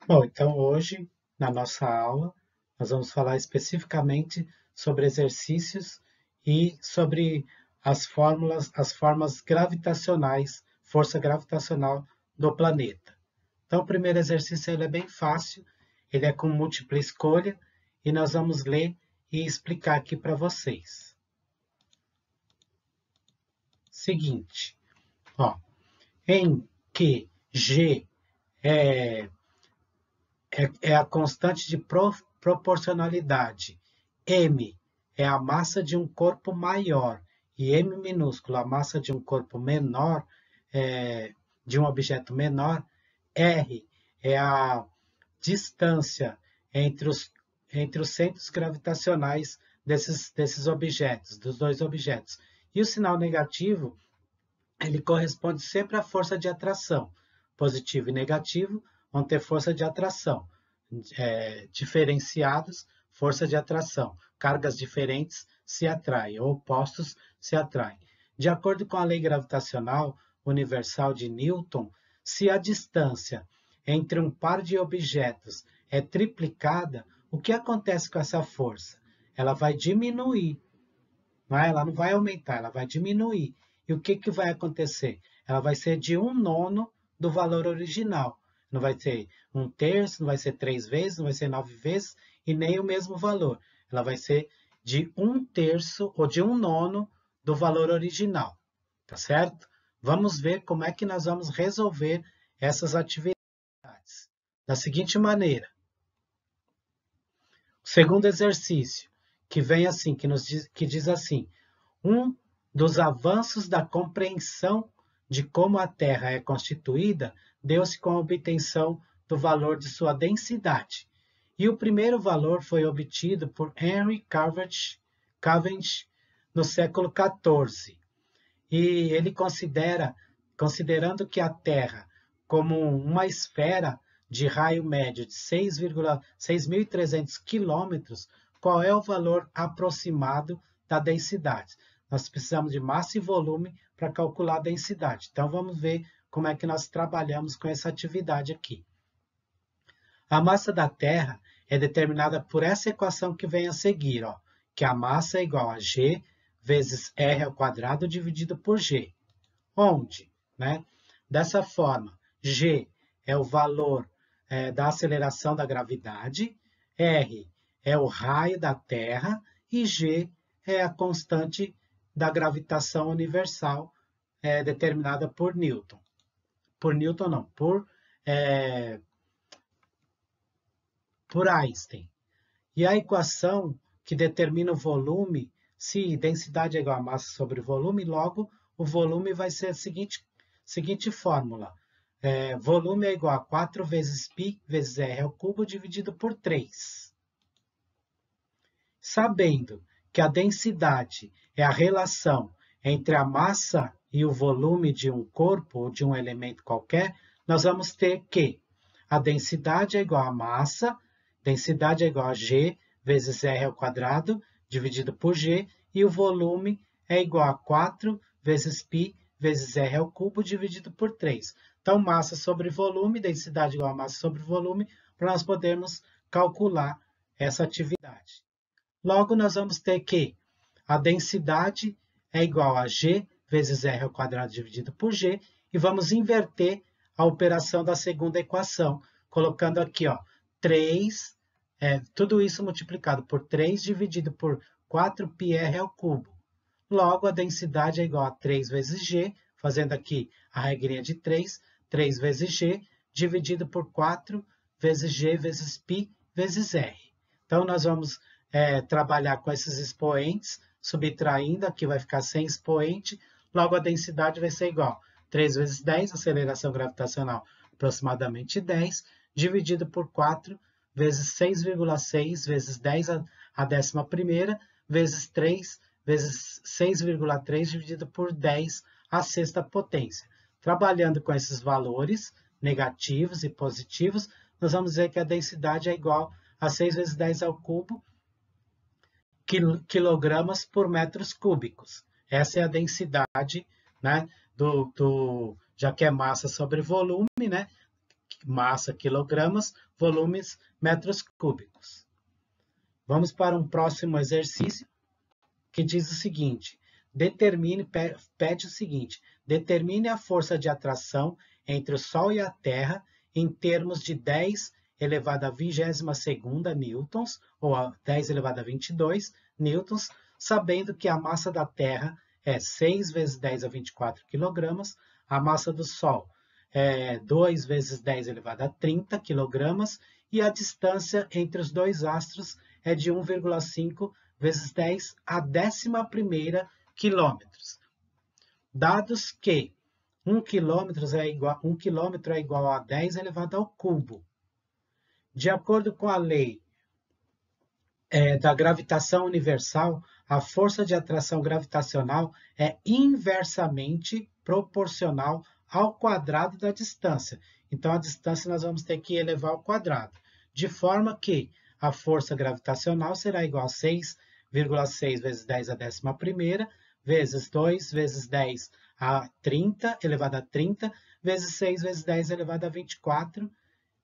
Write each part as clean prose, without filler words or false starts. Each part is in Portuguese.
Bom, então hoje, na nossa aula, nós vamos falar especificamente sobre exercícios e sobre as formas gravitacionais, força gravitacional do planeta. Então, o primeiro exercício ele é bem fácil, ele é com múltipla escolha e nós vamos ler e explicar aqui para vocês. Seguinte, ó, em que G é é a constante de proporcionalidade. M é a massa de um corpo maior e M minúsculo, a massa de um corpo menor, de um objeto menor. R é a distância entre os centros gravitacionais desses objetos, dos dois objetos. E o sinal negativo, ele corresponde sempre à força de atração. Positivo e negativo vão ter força de atração. Diferenciados, força de atração. Cargas diferentes se atraem, ou opostos se atraem. De acordo com a lei gravitacional universal de Newton, se a distância entre um par de objetos é triplicada, o que acontece com essa força? Ela vai diminuir, não é? Ela não vai aumentar, ela vai diminuir. E o que, que vai acontecer? Ela vai ser de 1/9 do valor original. Não vai ser 1/3, não vai ser 3 vezes, não vai ser 9 vezes e nem o mesmo valor. Ela vai ser de 1/3 ou de 1/9 do valor original. Tá certo? Vamos ver como é que nós vamos resolver essas atividades. Da seguinte maneira. O segundo exercício, que vem assim, que diz assim: um dos avanços da compreensão de como a Terra é constituída deu-se com a obtenção do valor de sua densidade. E o primeiro valor foi obtido por Henry Cavendish no século XIV. E ele considerando que a Terra como uma esfera de raio médio de 6.300 quilômetros, qual é o valor aproximado da densidade? Nós precisamos de massa e volume para calcular a densidade. Então, vamos ver como é que nós trabalhamos com essa atividade aqui. A massa da Terra é determinada por essa equação que vem a seguir, ó, que a massa é igual a G vezes R ao quadrado dividido por G. Onde? Né? Dessa forma, G é o valor da aceleração da gravidade, R é o raio da Terra e G é a constante da gravitação universal determinada por Newton. Por Newton não, por Einstein. E a equação que determina o volume, se densidade é igual a massa sobre volume, logo o volume vai ser a seguinte fórmula. Volume é igual a 4 vezes π vezes r ao cubo dividido por 3. Sabendo que a densidade é a relação entre a massa e o volume de um corpo ou de um elemento qualquer, nós vamos ter que a densidade é igual a massa, densidade é igual a G vezes R ao quadrado, dividido por G, e o volume é igual a 4 vezes π vezes R ao cubo, dividido por 3. Então, massa sobre volume, densidade igual a massa sobre volume, para nós podermos calcular essa atividade. Logo, nós vamos ter que a densidade é igual a G vezes R ao quadrado dividido por G, e vamos inverter a operação da segunda equação, colocando aqui, ó, 3, tudo isso multiplicado por 3 dividido por 4πr ao cubo. Logo, a densidade é igual a 3 vezes G, fazendo aqui a regrinha de 3, 3 vezes G, dividido por 4 vezes G vezes π vezes R. Então, nós vamos trabalhar com esses expoentes, subtraindo, aqui vai ficar sem expoente, logo a densidade vai ser igual a 3 vezes 10, aceleração gravitacional aproximadamente 10, dividido por 4 vezes 6,6 vezes 10 a 11ª, vezes 3 vezes 6,3 dividido por 10 a sexta potência. Trabalhando com esses valores negativos e positivos, nós vamos ver que a densidade é igual a 6 vezes 10 ao cubo quilogramas por metros cúbicos. Essa é a densidade, né, já que é massa sobre volume, né, massa quilogramas, volumes metros cúbicos. Vamos para um próximo exercício que diz o seguinte: pede o seguinte: determine a força de atração entre o Sol e a Terra em termos de 10 elevado a 22ª newtons, ou a 10 elevado a 22 newtons, sabendo que a massa da Terra é 6 vezes 10 a 24 kg, a massa do Sol é 2 vezes 10 elevado a 30 kg, e a distância entre os dois astros é de 1,5 vezes 10 a 11ª quilômetros. Dados que 1 quilômetro é igual a 10 elevado ao cubo. De acordo com a lei da gravitação universal, a força de atração gravitacional é inversamente proporcional ao quadrado da distância. Então, a distância nós vamos ter que elevar ao quadrado, de forma que a força gravitacional será igual a 6,6 vezes 10 a 11ª, vezes 2 vezes 10 a 30, elevado a 30, vezes 6 vezes 10 elevado a 24,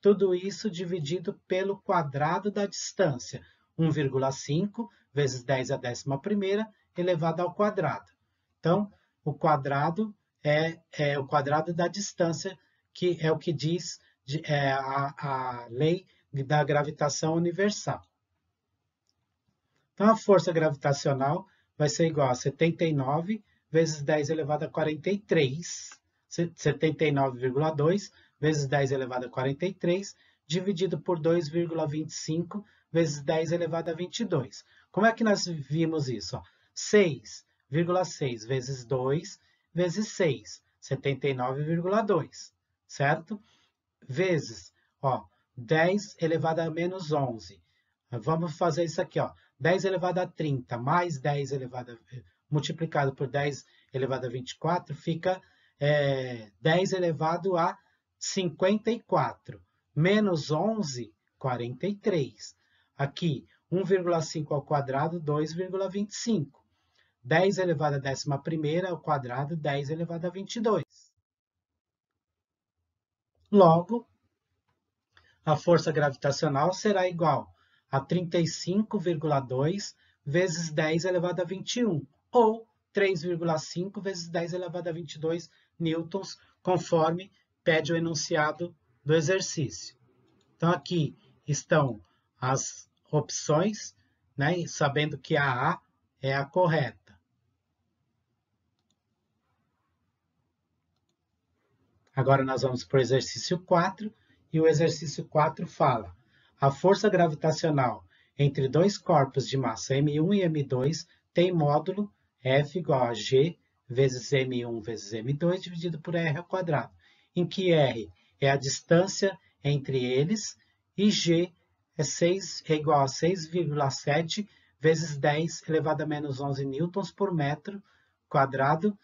tudo isso dividido pelo quadrado da distância, 1,5 vezes 10 a 11ª, elevado ao quadrado. Então, o quadrado é o quadrado da distância, que é o que diz a lei da gravitação universal. Então, a força gravitacional vai ser igual a 79 vezes 10 elevado a 43, 79,2 vezes 10 elevado a 43, dividido por 2,25 vezes 10 elevado a 22. Como é que nós vimos isso? 6,6 vezes 2 vezes 6, 79,2, certo? Vezes 10 elevado a menos 11. Vamos fazer isso aqui, 10 elevado a 30 mais 10 elevado multiplicado por 10 elevado a 24, fica 10 elevado a 54, menos 11, 43. Aqui, 1,5 ao quadrado, 2,25. 10 elevado a 11ª ao quadrado, 10 elevado a 22. Logo, a força gravitacional será igual a 35,2 vezes 10 elevado a 21, ou 3,5 vezes 10 elevado a 22 newtons, conforme pede o enunciado do exercício. Então, aqui estão as opções, né, sabendo que a A é a correta. Agora nós vamos para o exercício 4, e o exercício 4 fala: a força gravitacional entre dois corpos de massa M1 e M2 tem módulo F igual a G vezes M1 vezes M2 dividido por R ao quadrado, em que R é a distância entre eles e G é igual a 6,7 vezes 10 elevado a menos 11 newtons por metro quadrado,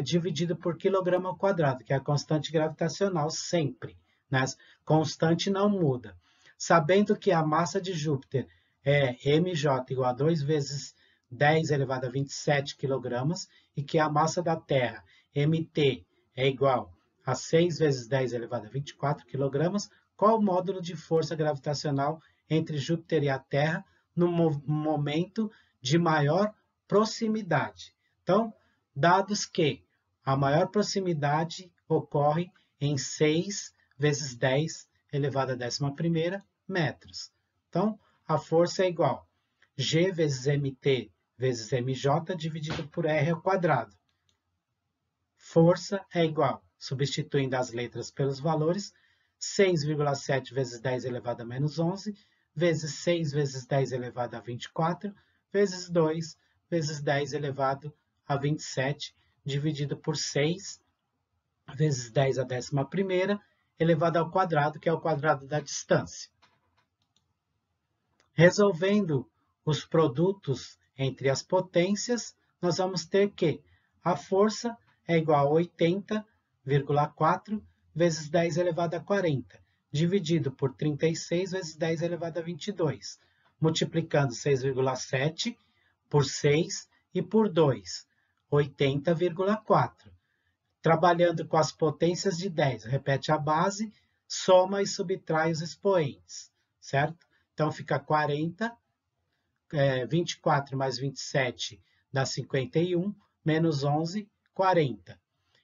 dividido por quilograma ao quadrado, que é a constante gravitacional sempre, né? Constante não muda. Sabendo que a massa de Júpiter é mj igual a 2 vezes 10 elevado a 27 kg, e que a massa da Terra, mt, é igual a 6 vezes 10 elevado a 24 kg, qual o módulo de força gravitacional entre Júpiter e a Terra no momento de maior proximidade? Então, dados que a maior proximidade ocorre em 6 vezes 10 elevado a 11ª metros. Então, a força é igual a G vezes mt vezes mj dividido por R ao quadrado. Força é igual, substituindo as letras pelos valores, 6,7 vezes 10 elevado a menos 11, vezes 6 vezes 10 elevado a 24, vezes 2 vezes 10 elevado a 27, dividido por 6 vezes 10 a 11ª, elevado ao quadrado, que é o quadrado da distância. Resolvendo os produtos entre as potências, nós vamos ter que a força é igual a 80,4 vezes 10 elevado a 40, dividido por 36 vezes 10 elevado a 22, multiplicando 6,7 por 6 e por 2, 80,4. Trabalhando com as potências de 10, repete a base, soma e subtrai os expoentes, certo? Então, fica 40, 24 mais 27 dá 51, menos 11, 40.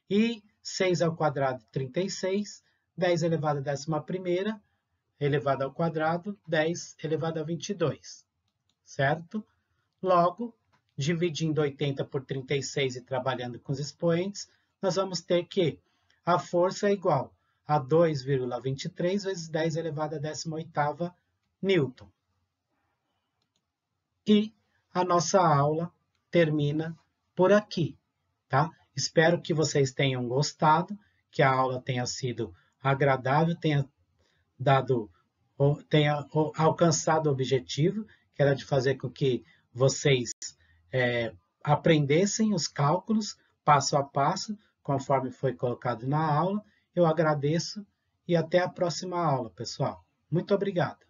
E 6 ao quadrado, 36, 10 elevado a 11ª, elevado ao quadrado, 10 elevado a 22, certo? Logo, dividindo 80 por 36 e trabalhando com os expoentes, nós vamos ter que a força é igual a 2,23 vezes 10 elevado a 18ª newton. E a nossa aula termina por aqui, tá? Espero que vocês tenham gostado, que a aula tenha sido agradável, tenha alcançado o objetivo, que era de fazer com que vocês aprendessem os cálculos passo a passo, conforme foi colocado na aula. Eu agradeço e até a próxima aula, pessoal. Muito obrigado.